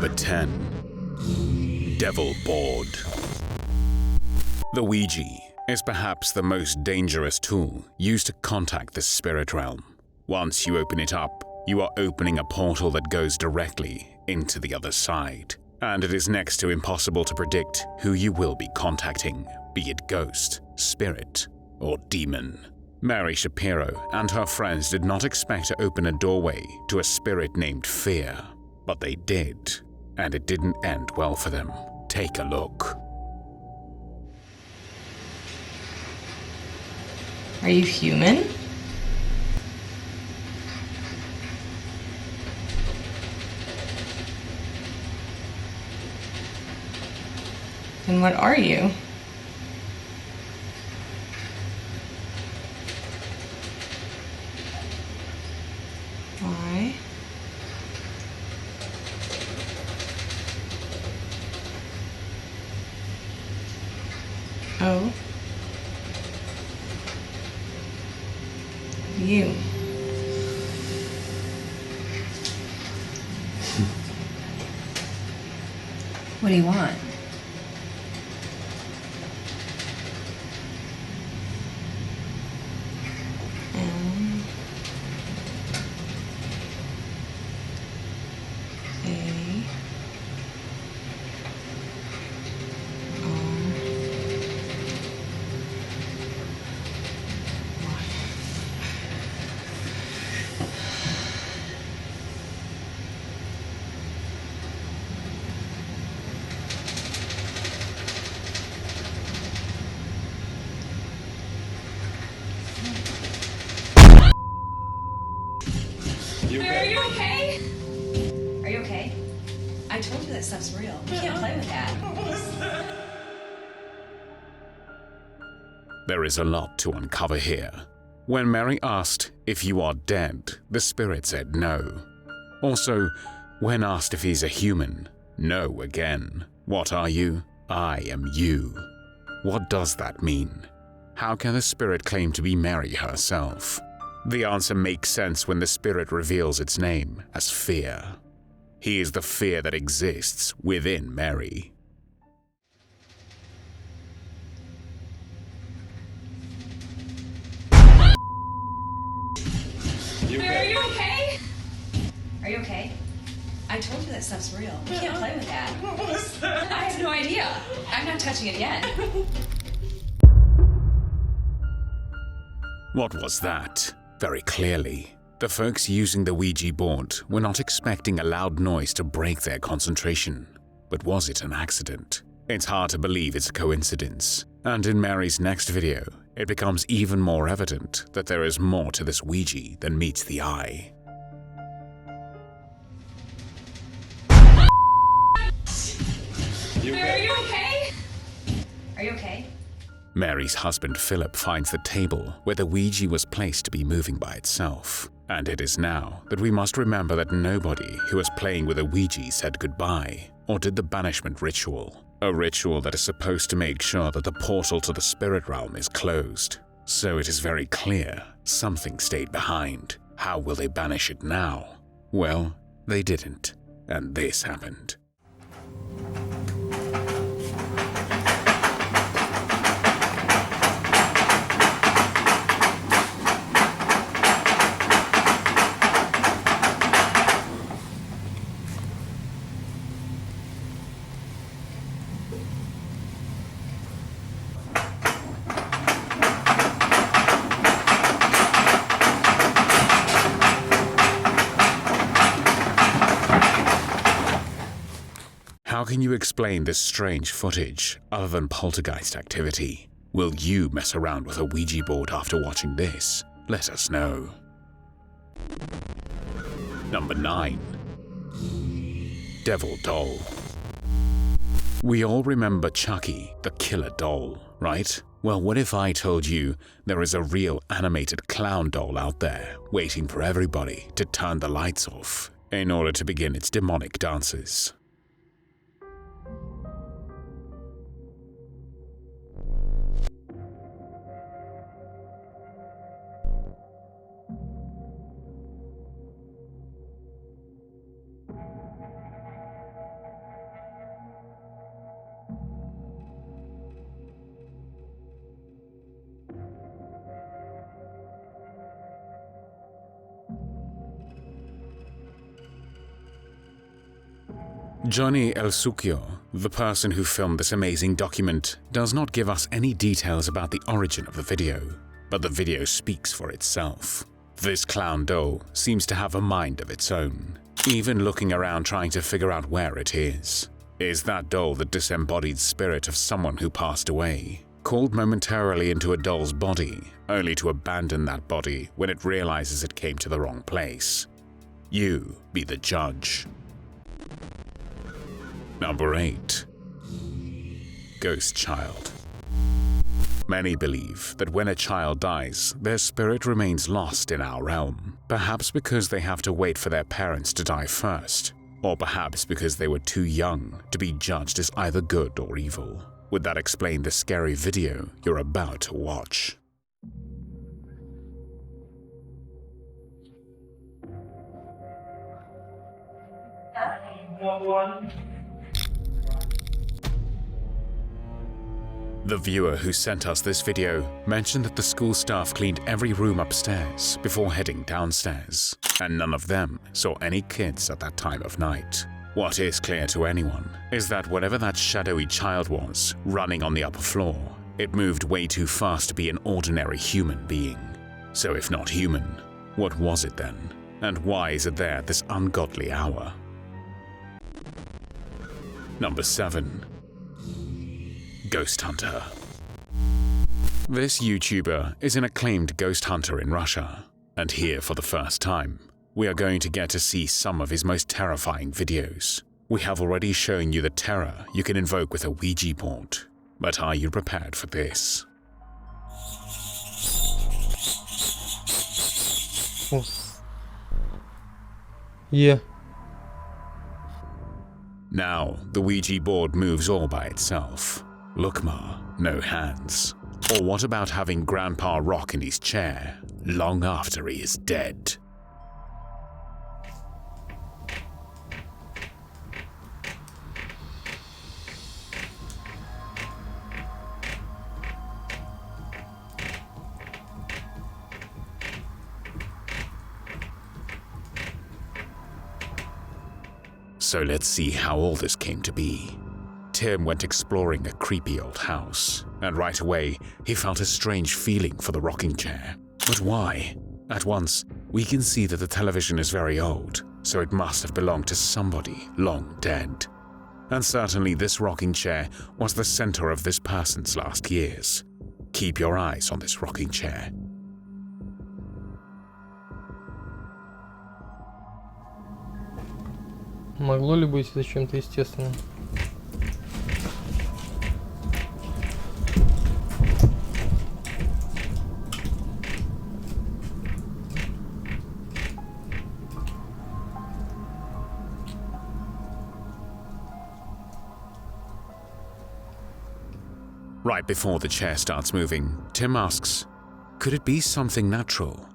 Number 10. Devil Board. The Ouija is perhaps the most dangerous tool used to contact the spirit realm. Once you open it up, you are opening a portal that goes directly into the other side, and it is next to impossible to predict who you will be contacting, be it ghost, spirit, or demon. Mary Shapiro and her friends did not expect to open a doorway to a spirit named Fear, but they did, and it didn't end well for them. Take a look. Are you human? And what are you? Why? Oh. You. What do you want? Are you okay? Are you okay? I told you that stuff's real. You can't play with that. There is a lot to uncover here. When Mary asked if you are dead, the spirit said no. Also, when asked if he's a human, no again. What are you? I am you. What does that mean? How can the spirit claim to be Mary herself? The answer makes sense when the spirit reveals its name as Fear. He is the fear that exists within Mary. Are you okay? Are you okay? I told you that stuff's real. You can't play with that. What was that? I have no idea. I'm not touching it yet. What was that? Very clearly, the folks using the Ouija board were not expecting a loud noise to break their concentration. But was it an accident? It's hard to believe it's a coincidence. And in Mary's next video, it becomes even more evident that there is more to this Ouija than meets the eye. Are you okay? Are you okay? Mary's husband Philip finds the table where the Ouija was placed to be moving by itself. And it is now that we must remember that nobody who was playing with a Ouija said goodbye or did the banishment ritual. A ritual that is supposed to make sure that the portal to the spirit realm is closed. So it is very clear something stayed behind. How will they banish it now? Well, they didn't. And this happened. How can you explain this strange footage other than poltergeist activity? Will you mess around with a Ouija board after watching this? Let us know. Number 9. Devil Doll. We all remember Chucky, the killer doll, right? Well, what if I told you there is a real animated clown doll out there waiting for everybody to turn the lights off in order to begin its demonic dances? Johnny El Succhio, the person who filmed this amazing document, does not give us any details about the origin of the video, but the video speaks for itself. This clown doll seems to have a mind of its own, even looking around trying to figure out where it is. Is that doll the disembodied spirit of someone who passed away, called momentarily into a doll's body, only to abandon that body when it realizes it came to the wrong place? You be the judge. Number 8. Ghost Child. Many believe that when a child dies, their spirit remains lost in our realm, perhaps because they have to wait for their parents to die first, or perhaps because they were too young to be judged as either good or evil. Would that explain the scary video you're about to watch? The viewer who sent us this video mentioned that the school staff cleaned every room upstairs before heading downstairs, and none of them saw any kids at that time of night. What is clear to anyone is that whatever that shadowy child was running on the upper floor, it moved way too fast to be an ordinary human being. So if not human, what was it then? And why is it there at this ungodly hour? Number 7. Ghost Hunter. This YouTuber is an acclaimed ghost hunter in Russia, and here for the first time, we are going to get to see some of his most terrifying videos. We have already shown you the terror you can invoke with a Ouija board, but are you prepared for this? Yeah. Now, the Ouija board moves all by itself. Lukma, no hands. Or what about having Grandpa rock in his chair long after he is dead? So let's see how all this came to be. Tim went exploring a creepy old house, and right away he felt a strange feeling for the rocking chair. But why? At once, we can see that the television is very old, so it must have belonged to somebody long dead. And certainly this rocking chair was the center of this person's last years. Keep your eyes on this rocking chair. Могло ли быть это чем-то естественным? Right before the chair starts moving, Tim asks, could it be something natural?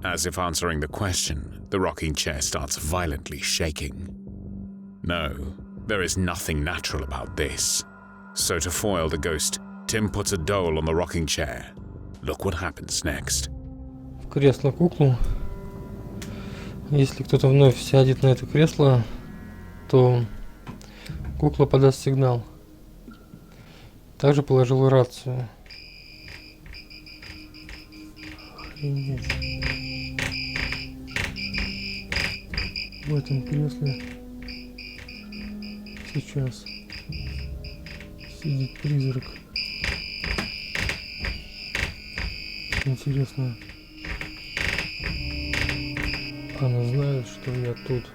As if answering the question, the rocking chair starts violently shaking. No, there is nothing natural about this. So to foil the ghost, Tim puts a doll on the rocking chair. Look what happens next. В кресло куклу. Если кто-то вновь сядет на это кресло, то кукла подаст сигнал. Также положил рацию. В этом кресле сейчас сидит призрак. Интересно, она знает, что я тут.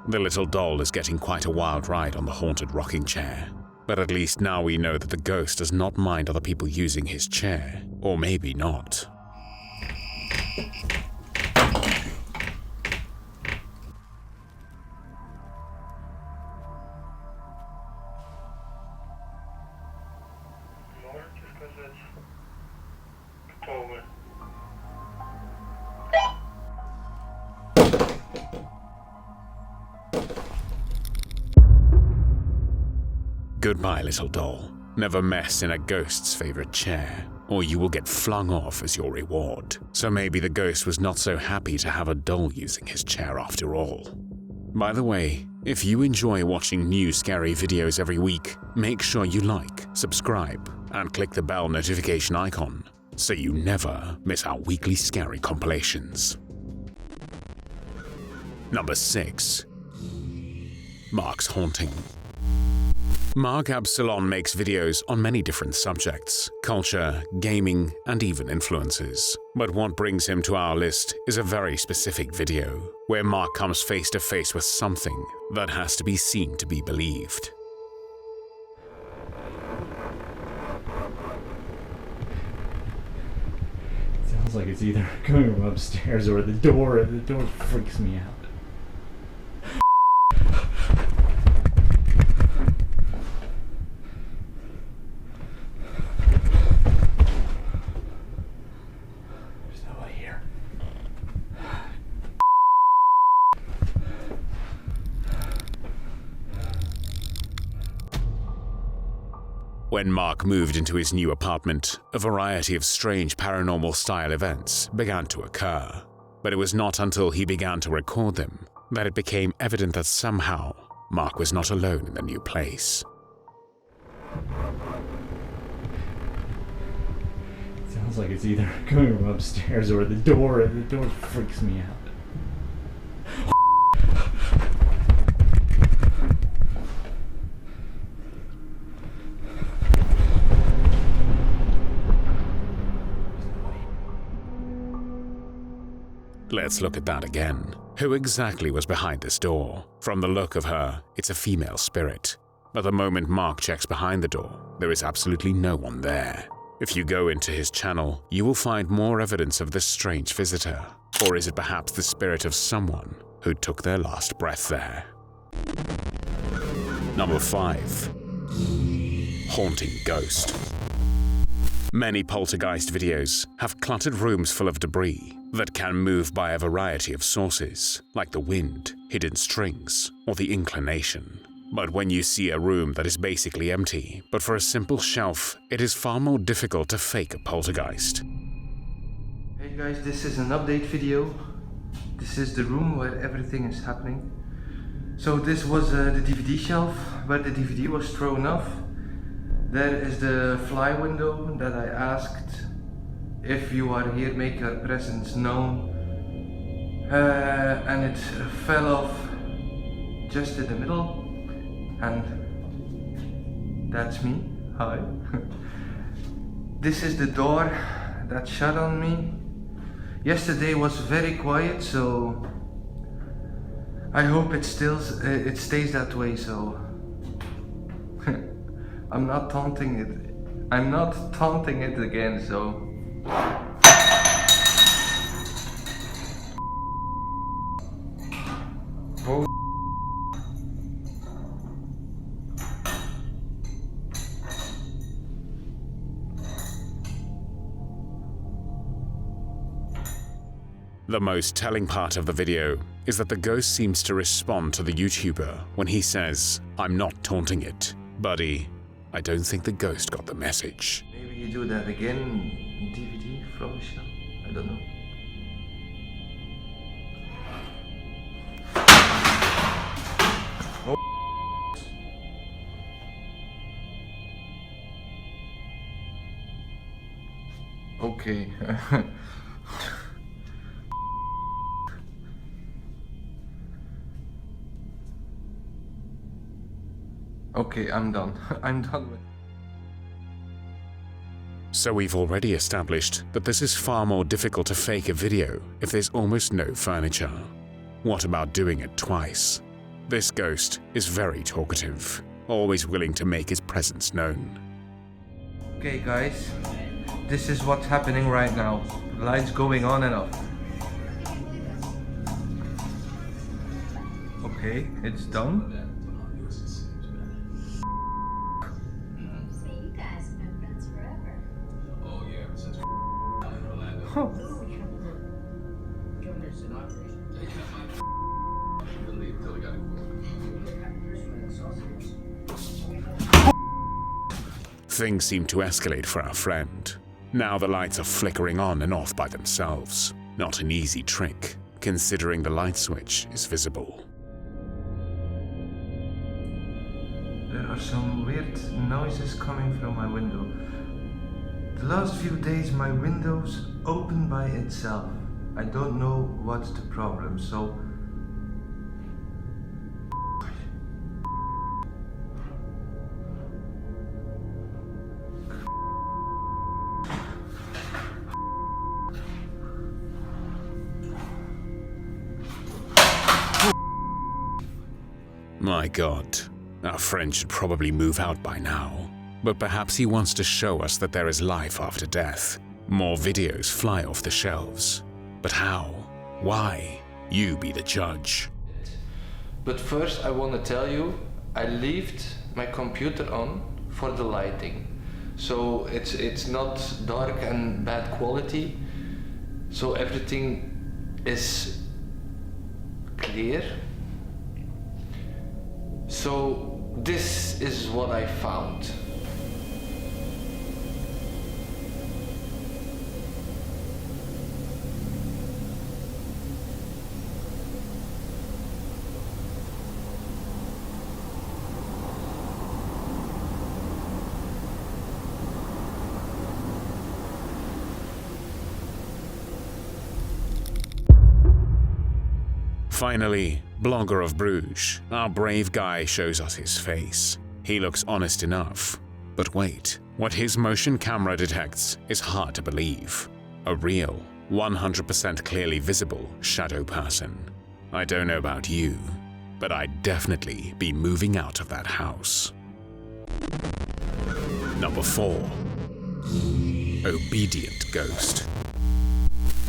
The little doll is getting quite a wild ride on the haunted rocking chair. But at least now we know that the ghost does not mind other people using his chair. Or maybe not. Можете сказать, кто вы? Goodbye, little doll. Never mess in a ghost's favorite chair, or you will get flung off as your reward. So maybe the ghost was not so happy to have a doll using his chair after all. By the way, if you enjoy watching new scary videos every week, make sure you like, subscribe, and click the bell notification icon so you never miss our weekly scary compilations. Number 6. Mark's haunting. Mark Absalon makes videos on many different subjects: culture, gaming, and even influencers. But what brings him to our list is a very specific video, where Mark comes face to face with something that has to be seen to be believed. Sounds like it's either coming from upstairs or the door. The door freaks me out. When Mark moved into his new apartment, a variety of strange paranormal-style events began to occur. But it was not until he began to record them that it became evident that somehow Mark was not alone in the new place. Sounds like it's either coming from upstairs or the door. The door freaks me out. Let's look at that again. Who exactly was behind this door? From the look of her, it's a female spirit. But the moment Mark checks behind the door, there is absolutely no one there. If you go into his channel, you will find more evidence of this strange visitor. Or is it perhaps the spirit of someone who took their last breath there? Number 5. Haunting ghost. Many poltergeist videos have cluttered rooms full of debris that can move by a variety of sources, like the wind, hidden strings, or the inclination. But when you see a room that is basically empty, but for a simple shelf, it is far more difficult to fake a poltergeist. Hey guys, this is an update video. This is the room where everything is happening. So this was the DVD shelf where the DVD was thrown off. There is the fly window that I asked, if you are here, make your presence known. And it fell off just in the middle. And that's me. Hi. This is the door that shut on me. Yesterday was very quiet, so I hope it stays that way. So I'm not taunting it. I'm not taunting it again. So. The most telling part of the video is that the ghost seems to respond to the YouTuber when he says, "I'm not taunting it, buddy." I don't think the ghost got the message. Maybe you do that again, DVD from the shelf. I don't know. Oh. Okay. Okay, I'm done. I'm done with. So we've already established that this is far more difficult to fake a video if there's almost no furniture. What about doing it twice? This ghost is very talkative, always willing to make his presence known. Okay guys, this is what's happening right now. Lights going on and off. Okay, it's done. Things seem to escalate for our friend. Now the lights are flickering on and off by themselves. Not an easy trick, considering the light switch is visible. There are some weird noises coming from my window. The last few days my window's open by itself. I don't know what's the problem, so... My God, our friend should probably move out by now. But perhaps he wants to show us that there is life after death. More videos fly off the shelves. But how? Why? You be the judge. But first I want to tell you, I left my computer on for the lighting. So it's not dark and bad quality. So everything is clear. So this is what I found. Finally, Blogger of Bruges, our brave guy shows us his face. He looks honest enough. But wait, what his motion camera detects is hard to believe. A real, 100% clearly visible shadow person. I don't know about you, but I'd definitely be moving out of that house. Number 4. Obedient Ghost.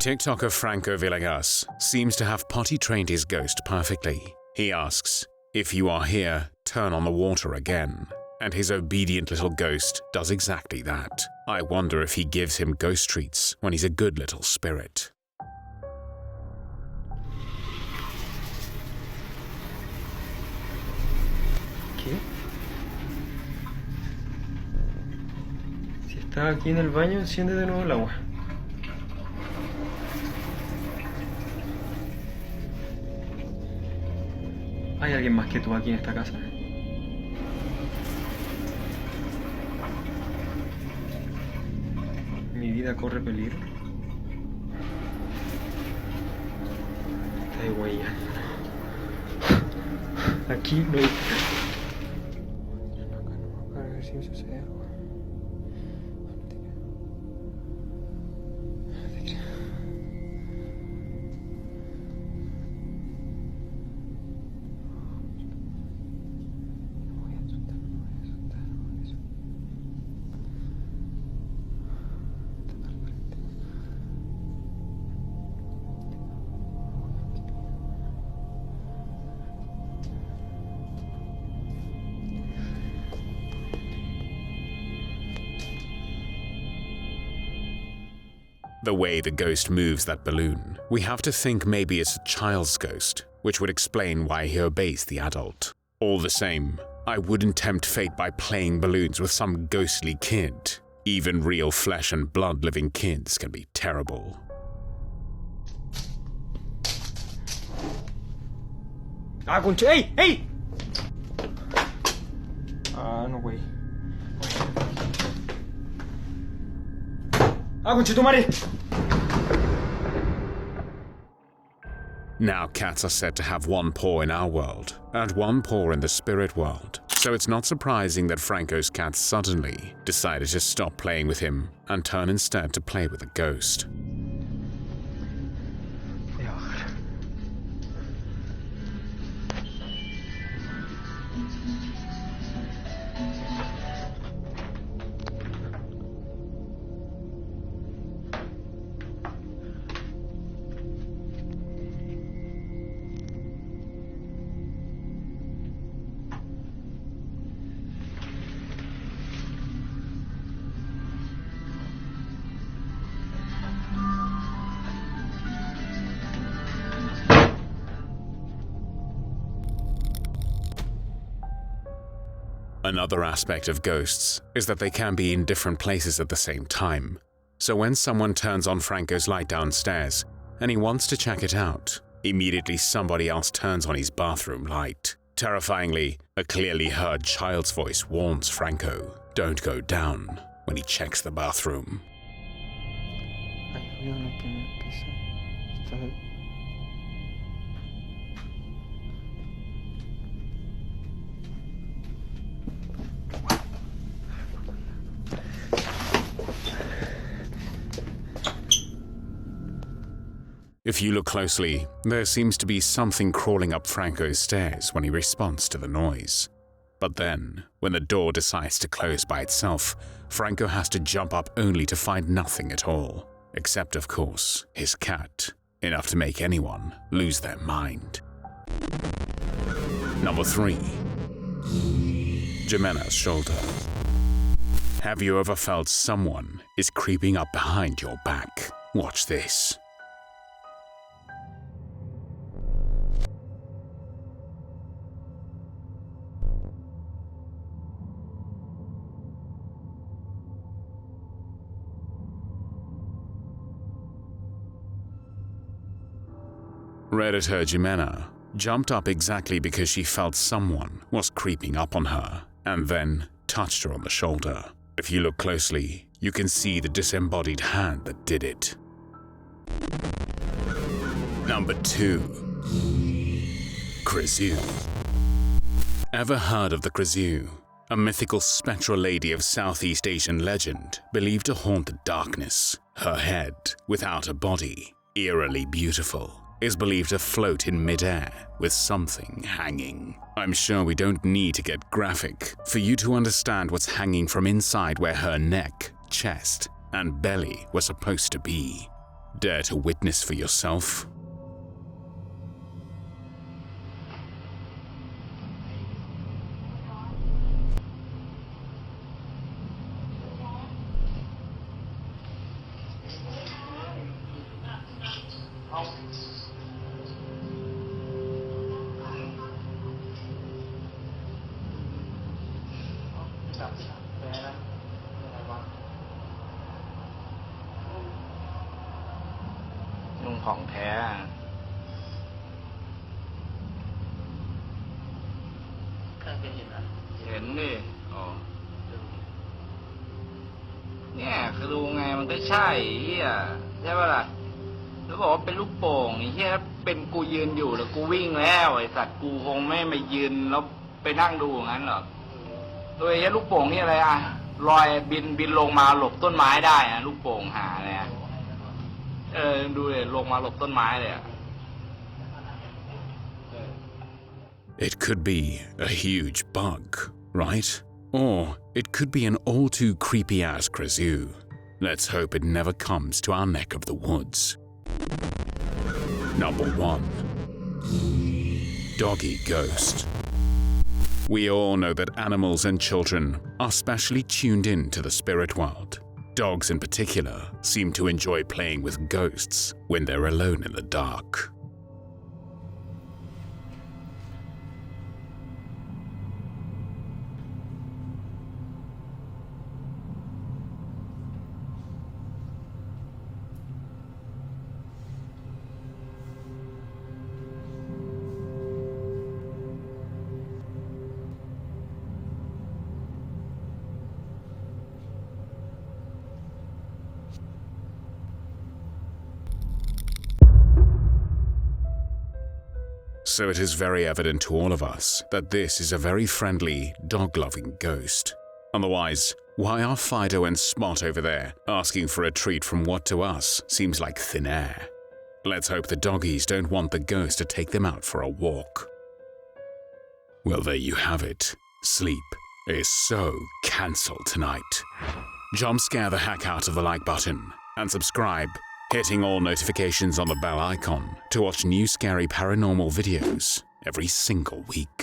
TikToker Franco Villegas seems to have potty-trained his ghost perfectly. He asks, "If you are here, turn on the water again." And his obedient little ghost does exactly that. I wonder if he gives him ghost treats when he's a good little spirit. ¿Qué? Si estás aquí en el baño, enciende de nuevo el agua. ¿Hay alguien más que tú aquí en esta casa? ¿Mi vida corre peligro? Está Ouija. Aquí no hay... Para ver si sucede algo. The way the ghost moves that balloon, we have to think maybe it's a child's ghost, which would explain why he obeys the adult. All the same, I wouldn't tempt fate by playing balloons with some ghostly kid. Even real flesh and blood living kids can be terrible. ¡Ah, concha! ¡Ey! ¡Ey! Ah, no, güey. ¡Ah, conchetumare! Now cats are said to have one paw in our world, and one paw in the spirit world. So it's not surprising that Franco's cat suddenly decided to stop playing with him and turn instead to play with a ghost. Another aspect of ghosts is that they can be in different places at the same time. So when someone turns on Franco's light downstairs and he wants to check it out, immediately somebody else turns on his bathroom light. Terrifyingly, a clearly heard child's voice warns Franco, "Don't go down," when he checks the bathroom. Hay ruido en el primer piso. Está... If you look closely, there seems to be something crawling up Franco's stairs when he responds to the noise. But then, when the door decides to close by itself, Franco has to jump up only to find nothing at all. Except, of course, his cat. Enough to make anyone lose their mind. Number 3. Jimena's shoulder. Have you ever felt someone is creeping up behind your back? Watch this. Redditor Jimena jumped up exactly because she felt someone was creeping up on her, and then touched her on the shoulder. If you look closely, you can see the disembodied hand that did it. Number 2. Krizu. Ever heard of the Krizu? A mythical spectral lady of Southeast Asian legend, believed to haunt the darkness. Her head, without a body, eerily beautiful, is believed to float in midair with something hanging. I'm sure we don't need to get graphic for you to understand what's hanging from inside where her neck, chest, and belly were supposed to be. Dare to witness for yourself?ของแท้เห็นดิอ๋อเนี่ยคือดูไงมันก็ใช่เฮียใช่ป่ะล่ะแล้วบอกว่าเป็นลูกโป่งไอ้เฮียถ้าเป็นกูยืนอยู่แล้วกูวิ่งแล้วไอ้สัตว์กูคงไม่มายืนแล้วไปนั่งดูอย่างนั้นหรอกโดยไอ้ลูกโป่งนี่อะไรอ่ะลอยบินลงมาหลบต้นไม้ได้นะลูกโป่งหาเนี่ยดูเลยลงมาหลบต้นไม้เลยอ่ะ It could be a huge bug, right? Or it could be an all too creepy-ass Krizu. Let's hope it never comes to our neck of the woods. Number 1. Doggy Ghost. We all know that animals and children are specially tuned in to the spirit world. Dogs in particular seem to enjoy playing with ghosts when they're alone in the dark. So it is very evident to all of us that this is a very friendly, dog-loving ghost. Otherwise, why are Fido and Spot over there asking for a treat from what to us seems like thin air? Let's hope the doggies don't want the ghost to take them out for a walk. Well, there you have it. Sleep is so cancelled tonight. Jump scare the heck out of the like button and subscribe, hitting all notifications on the bell icon to watch new scary paranormal videos every single week.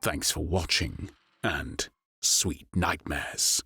Thanks for watching, and sweet nightmares.